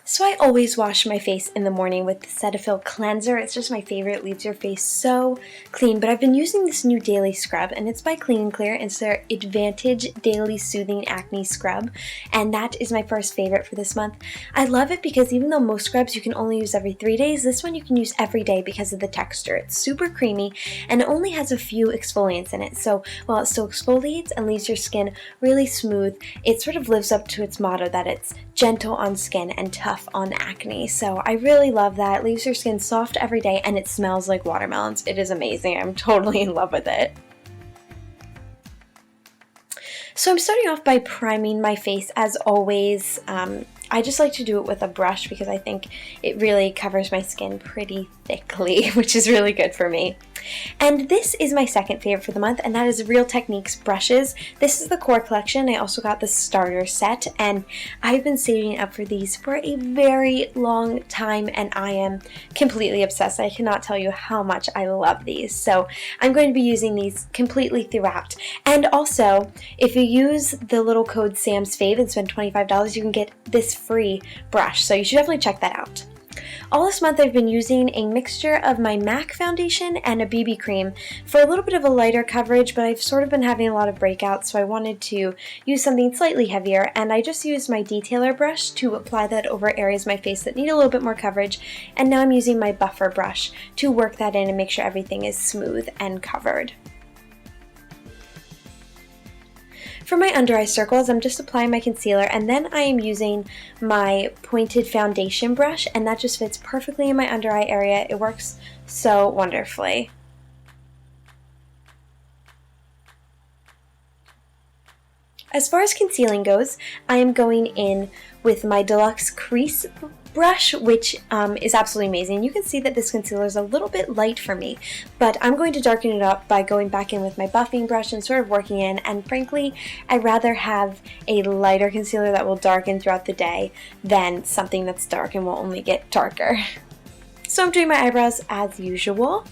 So I always wash my face in the morning with the Cetaphil cleanser. It's just my favorite. It leaves your face so clean. But I've been using this new daily scrub, and it's by Clean and Clear. It's their Advantage Daily Soothing Acne Scrub, and that is my first favorite for this month. I love it because even though most scrubs you can only use every 3 days, this one you can use every day because of the texture. It's super creamy, and it only has a few exfoliants in it. So while it still exfoliates and leaves your skin really smooth, it sort of lives up to its motto that it's gentle on skin and tough on acne. So I really love that. It leaves your skin soft every day, and it smells like watermelons. It is amazing. I'm totally in love with it. So I'm starting off by priming my face as always. I just like to do it with a brush because I think it really covers my skin pretty thickly, which is really good for me. And this is my second favorite for the month, and that is Real Techniques brushes. This is the core collection. I also got the starter set, and I've been saving up for these for a very long time, and I am completely obsessed. I cannot tell you how much I love these. So I'm going to be using these completely throughout. And also, if you use the little code SAMSFAV and spend $25, you can get this free brush. So you should definitely check that out. All this month I've been using a mixture of my MAC foundation and a BB cream for a little bit of a lighter coverage, but I've sort of been having a lot of breakouts, so I wanted to use something slightly heavier, and I just used my detailer brush to apply that over areas of my face that need a little bit more coverage, and now I'm using my buffer brush to work that in and make sure everything is smooth and covered. For my under eye circles, I'm just applying my concealer, and then I am using my pointed foundation brush, and that just fits perfectly in my under eye area. It works so wonderfully. As far as concealing goes, I am going in with my DELUXE CREASE brush, which is absolutely amazing. You can see that this concealer is a little bit light for me, but I'm going to darken it up by going back in with my buffing brush and sort of working in, and frankly, I'd rather have a lighter concealer that will darken throughout the day than something that's dark and will only get darker. So I'm doing my eyebrows as usual.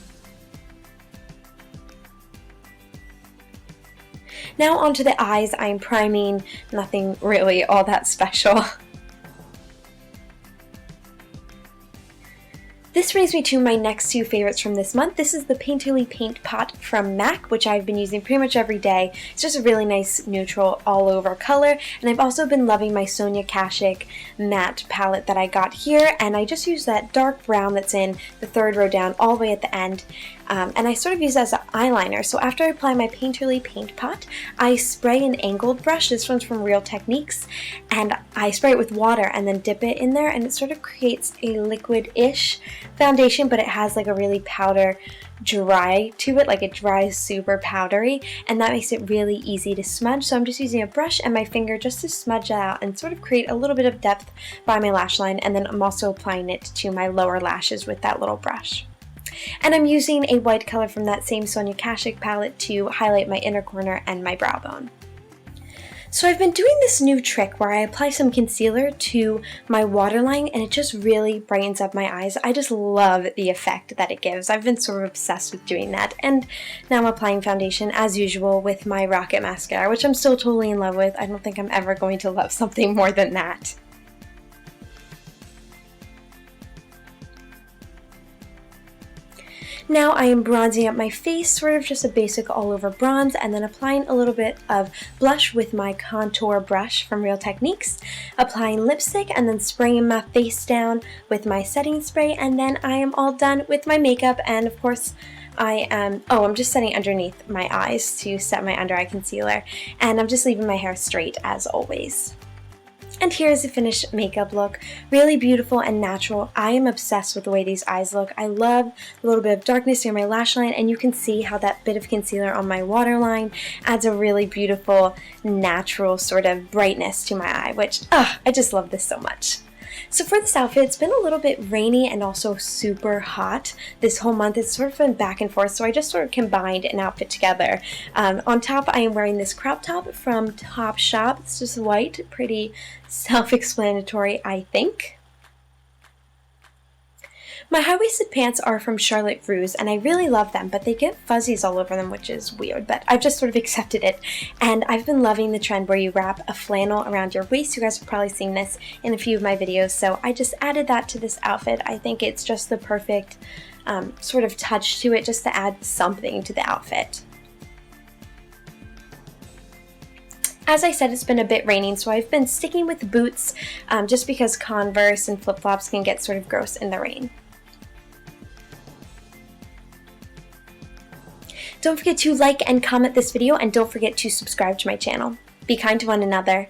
Now onto the eyes. I'm priming, nothing really all that special. This brings me to my next two favorites from this month. This is the Painterly Paint Pot from MAC, which I've been using pretty much every day. It's just a really nice neutral all over color. And I've also been loving my Sonia Kashuk matte palette that I got here. And I just use that dark brown that's in the third row down all the way at the end. And I sort of use it as an eyeliner. So after I apply my Painterly Paint Pot, I spray an angled brush. This one's from Real Techniques. And I spray it with water and then dip it in there, and it sort of creates a liquid-ish foundation, but it has like a really powder dry to it, like it dries super powdery, and that makes it really easy to smudge. So I'm just using a brush and my finger just to smudge that out and sort of create a little bit of depth by my lash line, and then I'm also applying it to my lower lashes with that little brush. And I'm using a white color from that same Sonia Kashuk palette to highlight my inner corner and my brow bone. So I've been doing this new trick where I apply some concealer to my waterline, and it just really brightens up my eyes. I just love the effect that it gives. I've been sort of obsessed with doing that. And now I'm applying foundation as usual with my Rocket Mascara, which I'm still totally in love with. I don't think I'm ever going to love something more than that. Now I am bronzing up my face, sort of just a basic all-over bronze, and then applying a little bit of blush with my contour brush from Real Techniques, applying lipstick, and then spraying my face down with my setting spray, and then I am all done with my makeup. And of course, I'm just setting underneath my eyes to set my under eye concealer, and I'm just leaving my hair straight as always. And here's the finished makeup look. Really beautiful and natural. I am obsessed with the way these eyes look. I love a little bit of darkness near my lash line, and you can see how that bit of concealer on my waterline adds a really beautiful, natural sort of brightness to my eye, which, I just love this so much. So for this outfit, it's been a little bit rainy and also super hot this whole month. It's sort of been back and forth, so I just sort of combined an outfit together. On top, I am wearing this crop top from Topshop. It's just white, pretty self-explanatory, I think. My high-waisted pants are from Charlotte Russe, and I really love them, but they get fuzzies all over them, which is weird, but I've just sort of accepted it. And I've been loving the trend where you wrap a flannel around your waist. You guys have probably seen this in a few of my videos, so I just added that to this outfit. I think it's just the perfect sort of touch to it, just to add something to the outfit. As I said, it's been a bit raining, so I've been sticking with boots just because Converse and flip-flops can get sort of gross in the rain. Don't forget to like and comment this video, and don't forget to subscribe to my channel. Be kind to one another.